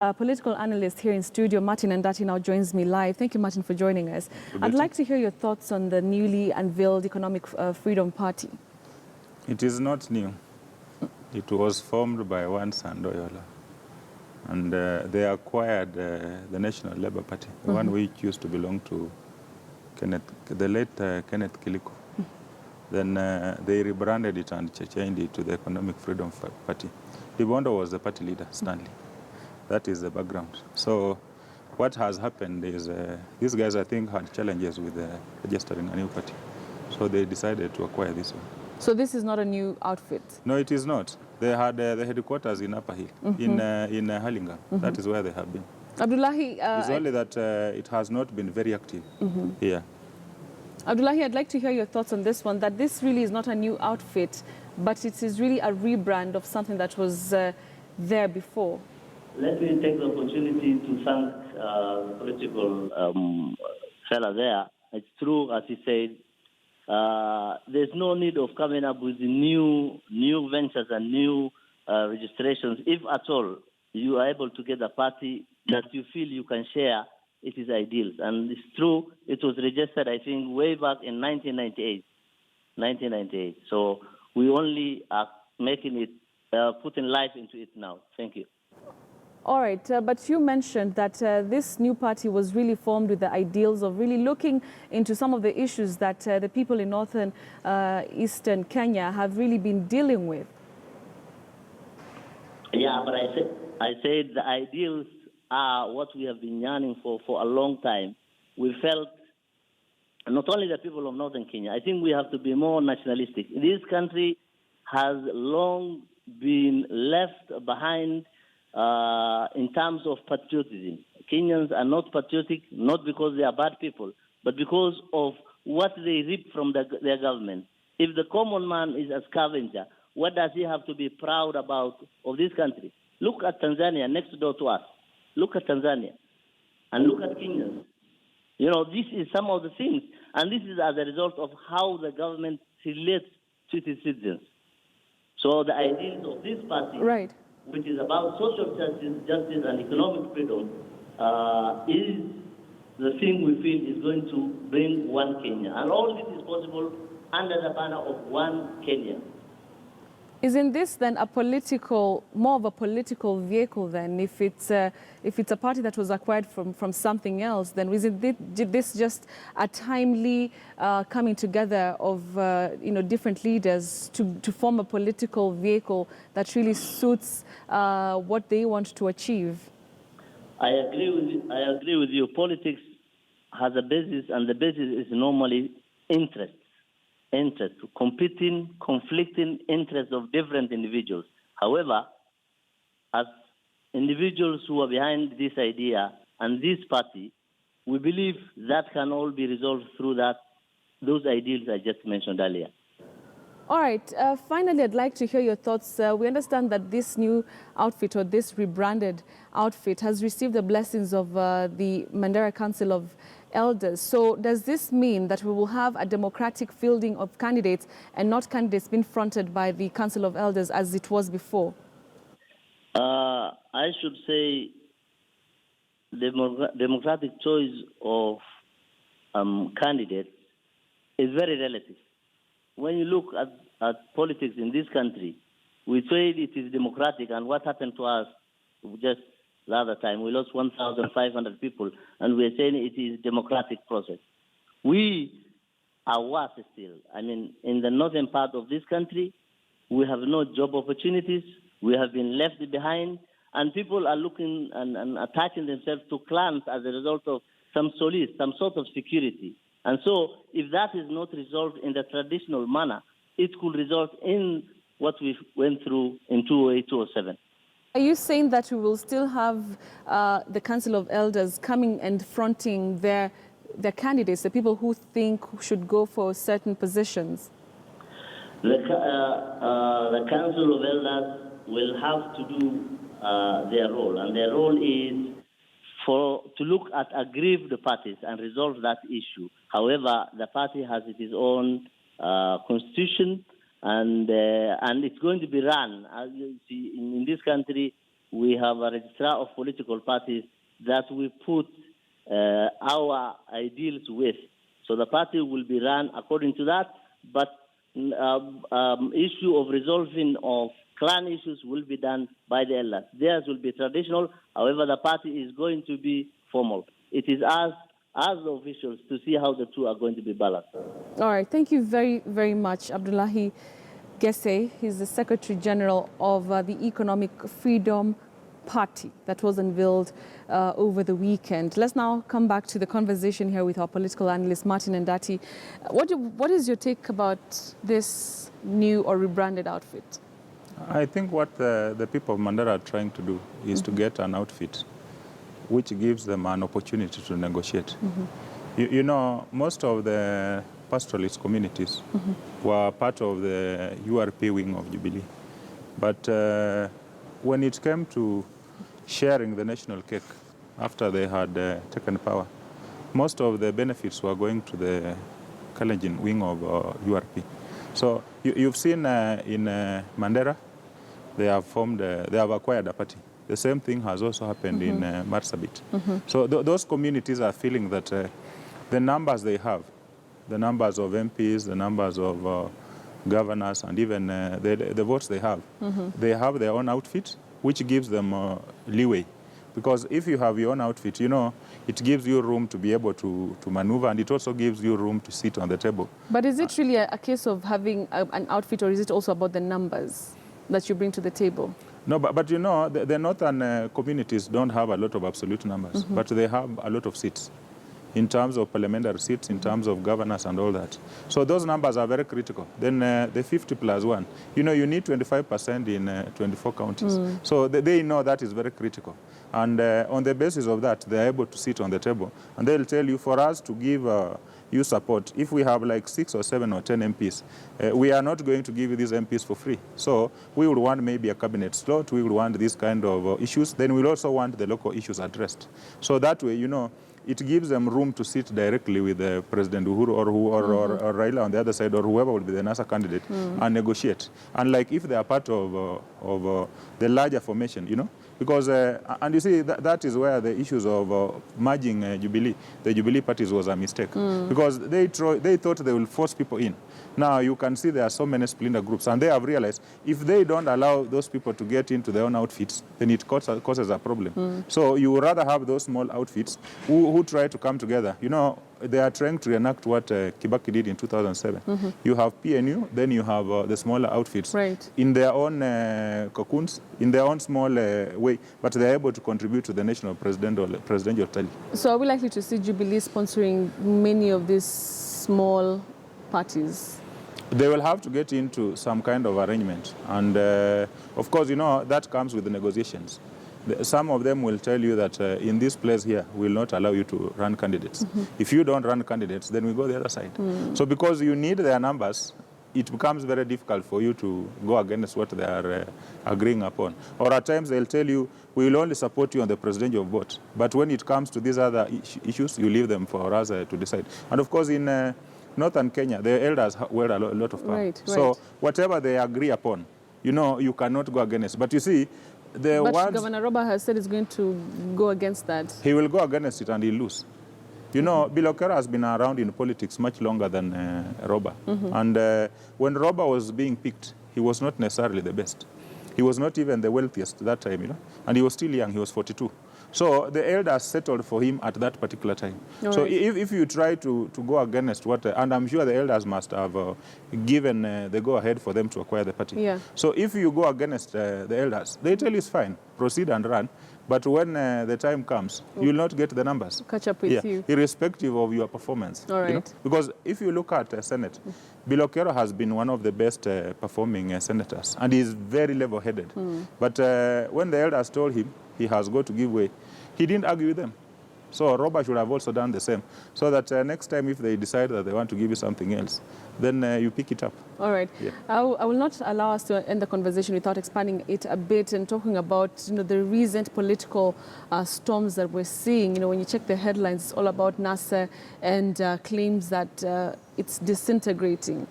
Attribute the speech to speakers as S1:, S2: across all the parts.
S1: Political analyst here in studio, Martin Ndati, now joins me live. Thank you, Martin, for joining us. I'd like to hear your thoughts on the newly unveiled Economic Freedom Party.
S2: It is not new. It was formed by one Sandoyola. And they acquired the National Labour Party, the one which used to belong to the late Kenneth Kiliko. Then they rebranded it and changed it to the Economic Freedom Party. Libondo was the party leader, Stanley. That is the background. So what has happened is these guys, I think, had challenges with registering a new party. So they decided to acquire this one.
S1: So this is not a new outfit?
S2: No, it is not. They had the headquarters in Upper Hill, in Hurlingham. That is where they have been.
S1: Abdullahi...
S2: it's only that it has not been very active here.
S1: Abdullahi, I'd like to hear your thoughts on this one, that this really is not a new outfit, but it is really a rebrand of something that was there before.
S3: Let me take the opportunity to thank the political fella there. It's true, as he said, there's no need of coming up with new ventures and new registrations. If at all you are able to get a party that you feel you can share, it is ideal. And it's true, it was registered, I think, way back in 1998. So we only are making it, putting life into it now. Thank you.
S1: All right, but you mentioned that this new party was really formed with the ideals of really looking into some of the issues that the people in northern eastern Kenya have really been dealing with.
S3: Yeah, but I said the ideals are what we have been yearning for a long time. We felt, not only the people of northern Kenya, I think we have to be more nationalistic. This country has long been left behind in terms of patriotism. Kenyans are not patriotic, not because they are bad people, but because of what they reap from their government. If the common man is a scavenger, what does he have to be proud about of this country? Look at Tanzania, next door to us. Look at Tanzania. And look at Kenyans. You know, this is some of the things. And this is as a result of how the government relates to its citizens. So the ideals of this party,
S1: right,
S3: which is about social justice and economic freedom, is the thing we feel is going to bring one Kenya. And all this is possible under the banner of one Kenya.
S1: Isn't this then a political, more of a political vehicle then? If it's a party that was acquired from something else, then isn't this just a timely coming together of different leaders to form a political vehicle that really suits what they want to achieve?
S3: I agree with you. Politics has a basis, and the basis is normally interest, competing, conflicting interests of different individuals. However, as individuals who are behind this idea and this party, we believe that can all be resolved through those ideals I just mentioned earlier.
S1: All right. Finally, I'd like to hear your thoughts. We understand that this new outfit, or this rebranded outfit, has received the blessings of the Mandera Council of Elders. So does this mean that we will have a democratic fielding of candidates and not candidates being fronted by the Council of Elders as it was before?
S3: I should say democratic choice of candidates is very relative. When you look at politics in this country, we say it is democratic, and what happened to us just the other time, we lost 1,500 people, and we're saying it is democratic process. We are worse still. I mean, in the northern part of this country, we have no job opportunities, we have been left behind, and people are looking and attaching themselves to clans as a result of some solace, some sort of security. And so if that is not resolved in the traditional manner, it could result in what we went through in 2008, 2007.
S1: Are you saying that we will still have the Council of Elders coming and fronting their candidates, the people who think should go for certain positions?
S3: The Council of Elders will have to do their role, and their role is to look at aggrieved parties and resolve that issue. However, the party has its own constitution, and it's going to be run. As you see, in this country, we have a registrar of political parties that we put our ideals with. So the party will be run according to that, but issue of resolving of clan issues will be done by the elders. Theirs will be traditional. However, the party is going to be formal. It is us, as the officials, to see how the two are going to be balanced.
S1: All right. Thank you very, very much, Abdullahi Gesse. He's the Secretary General of the Economic Freedom Party that was unveiled over the weekend. Let's now come back to the conversation here with our political analyst, Martin Ndati. What is your take about this new or rebranded outfit?
S2: I think what the people of Mandera are trying to do is to get an outfit which gives them an opportunity to negotiate. You know, most of the pastoralist communities were part of the URP wing of Jubilee. But when it came to sharing the national cake after they had taken power, most of the benefits were going to the Kalenjin wing of URP. So you've seen in Mandera, they have acquired a party. The same thing has also happened in Marsabit. So those communities are feeling that the numbers they have, the numbers of MPs, the numbers of governors, and even the votes they have their own outfit, which gives them leeway. Because if you have your own outfit, you know, it gives you room to be able to maneuver, and it also gives you room to sit on the table.
S1: But is it really a case of having an outfit, or is it also about the numbers that you bring to the table?
S2: No, but you know, the northern communities don't have a lot of absolute numbers, but they have a lot of seats in terms of parliamentary seats, in terms of governors and all that. So those numbers are very critical. Then the 50+1, you know, you need 25% in 24 counties. So they know that is very critical. And on the basis of that, they're able to sit on the table. And they'll tell you, for us to give you support, if we have like 6 or 7 or 10 MPs, we are not going to give you these MPs for free. So we would want maybe a cabinet slot, we would want these kind of issues, then we'll also want the local issues addressed. So that way, you know, it gives them room to sit directly with President Uhuru or Raila on the other side, or whoever will be the NASA candidate, and negotiate. And like if they are part of the larger formation, you know, because, and you see, that is where the issues of merging Jubilee, the Jubilee parties, was a mistake. Because they thought they will force people in. Now you can see there are so many splinter groups, and they have realized if they don't allow those people to get into their own outfits, then it causes a problem. So you would rather have those small outfits who try to come together. You know, they are trying to reenact what Kibaki did in 2007. You have PNU, then you have the smaller outfits in their own cocoons, in their own small way, but they're able to contribute to the national presidential tally.
S1: So are we likely to see Jubilee sponsoring many of these small parties?
S2: They will have to get into some kind of arrangement. And of course, you know, that comes with the negotiations. Some of them will tell you that in this place here, we will not allow you to run candidates. If you don't run candidates, then we go the other side. So because you need their numbers, it becomes very difficult for you to go against what they are agreeing upon. Or at times they'll tell you, we will only support you on the presidential vote. But when it comes to these other issues, you leave them for us to decide. And of course, in northern Kenya, the elders wear a lot of power. So whatever they agree upon, you know, you cannot go against. But you see,
S1: but Governor Roba has said he's going to go against that.
S2: He will go against it and he'll lose. You know, Bilokera has been around in politics much longer than Roba. And when Roba was being picked, he was not necessarily the best. He was not even the wealthiest that time, you know, and he was still young, he was 42. So the elders settled for him at that particular time. So if you try to go against what, and I'm sure the elders must have given the go-ahead for them to acquire the party. So if you go against the elders, they tell you it's fine, proceed and run. But when the time comes, you will not get the numbers.
S1: Catch up with you.
S2: Irrespective of your performance. You know? Because if you look at Senate, Bilokero has been one of the best performing senators, and he's very level-headed. But when the elders told him he has got to give way, he didn't argue with them. So Robert should have also done the same, so that next time if they decide that they want to give you something else, then you pick it up.
S1: All right. I will not allow us to end the conversation without expanding it a bit and talking about, you know, the recent political storms that we're seeing. You know, when you check the headlines, it's all about NASA and claims that it's disintegrating.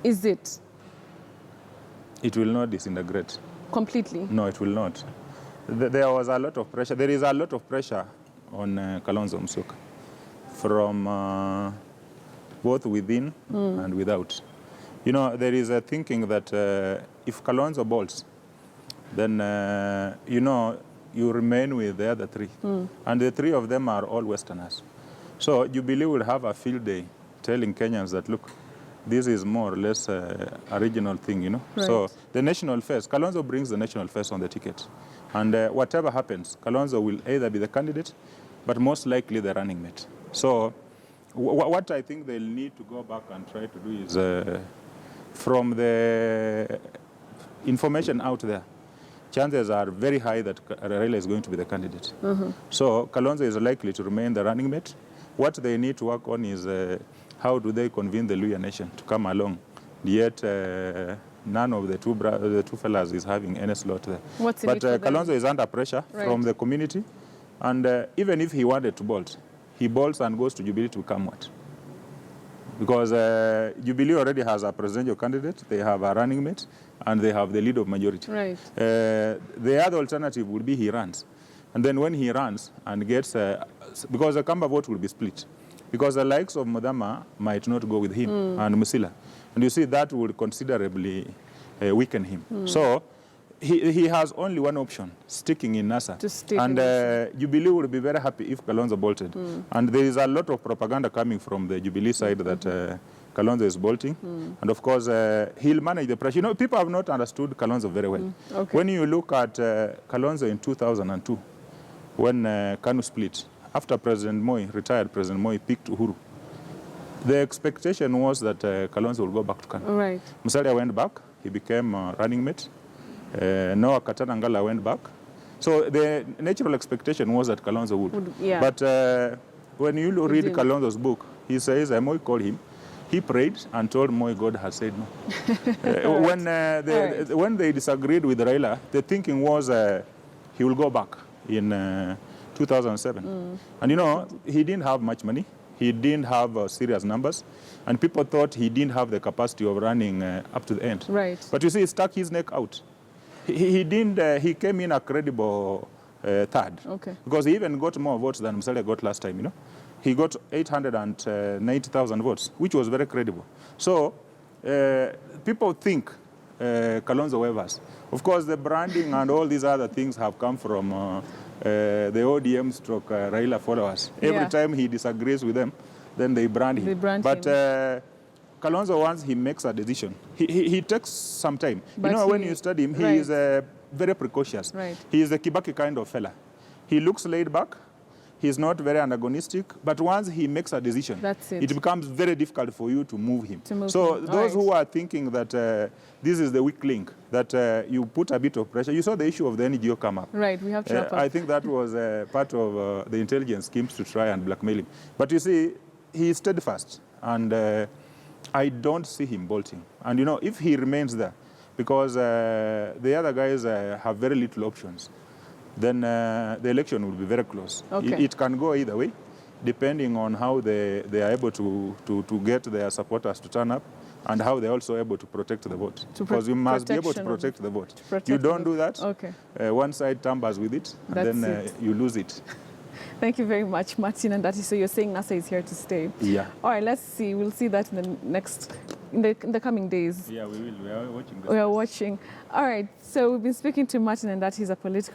S1: Is it?
S2: It will not disintegrate.
S1: Completely?
S2: No, it will not. There was a lot of pressure. There is a lot of pressure on Kalonzo Musyoka from both within and without. You know, there is a thinking that if Kalonzo bolts, then, you know, you remain with the other three. And the three of them are all Westerners. So Jubilee will have a field day telling Kenyans that, look, this is more or less a regional thing, you know.
S1: Right.
S2: So the national face, Kalonzo brings the national face on the ticket. And whatever happens, Kalonzo will either be the candidate, but most likely the running mate. So what I think they'll need to go back and try to do is, from the information out there, chances are very high that Raila is going to be the candidate. So Kalonzo is likely to remain the running mate. What they need to work on is how do they convene the Luhya nation to come along, yet none of the two fellas is having any slot there.
S1: What's in
S2: but
S1: it for them?
S2: Kalonzo is under pressure from the community, and even if he wanted to bolt, he bolts and goes to Jubilee to become what? Because Jubilee already has a presidential candidate, they have a running mate, and they have the lead of majority.
S1: Right.
S2: The other alternative would be he runs. And then when he runs and gets, because the Kamba vote will be split, because the likes of Mudama might not go with him and Musila. And you see that would considerably weaken him. So he has only one option, sticking in NASA.
S1: To stick
S2: and
S1: in NASA.
S2: Jubilee would be very happy if Kalonzo bolted. And there is a lot of propaganda coming from the Jubilee side that Kalonzo is bolting. And of course, he'll manage the pressure. You know, people have not understood Kalonzo very well.
S1: Okay.
S2: When you look at Kalonzo in 2002, when KANU split, after President Moi, retired President Moi, picked Uhuru, the expectation was that Kalonzo will go back to KANU.
S1: Right.
S2: Musalia went back. He became running mate. Noah Katanangala went back. So the natural expectation was that Kalonzo would.
S1: Yeah.
S2: But when you read
S1: didn't.
S2: Kalonzo's book, he says Moi called him. He prayed and told Moi God has said no. When they disagreed with Raila, the thinking was he will go back in 2007. And you know, he didn't have much money. He didn't have serious numbers. And people thought he didn't have the capacity of running up to the end.
S1: Right.
S2: But you see, he stuck his neck out. He didn't. He came in a credible third.
S1: Okay.
S2: Because he even got more votes than Musalia got last time, you know. He got 890,000 votes, which was very credible. So people think Kalonzo wavers. Of course, the branding and all these other things have come from the ODM stroke Raila followers. Every time he disagrees with them, then they brand him.
S1: They brand
S2: but
S1: him.
S2: Kalonzo, once he makes a decision, he takes some time.
S1: But
S2: you know, when you study him, he is very precocious.
S1: Right.
S2: He is the Kibaki kind of fella. He looks laid back. He's not very antagonistic, but once he makes a decision,
S1: that's it.
S2: It becomes very difficult for you to move him.
S1: So
S2: those who are thinking that this is the weak link, that you put a bit of pressure, you saw the issue of the NGO come up.
S1: Right, we have to wrap up.
S2: I think that was part of the intelligence schemes to try and blackmail him. But you see, he is steadfast, and I don't see him bolting. And you know, if he remains there, because the other guys have very little options, then the election will be very close.
S1: Okay.
S2: It can go either way, depending on how they are able to get their supporters to turn up, and how they're also able to protect the vote. Because you must be able to protect the vote. You don't do that, one side tampers with it, and then you lose it.
S1: Thank you very much, Martin and Dati. So you're saying NASA is here to stay.
S2: Yeah.
S1: All right, let's see. We'll see that in the coming days.
S2: Yeah, we will. We are watching this.
S1: We are watching. All right. So we've been speaking to Martin and Dati. He's a political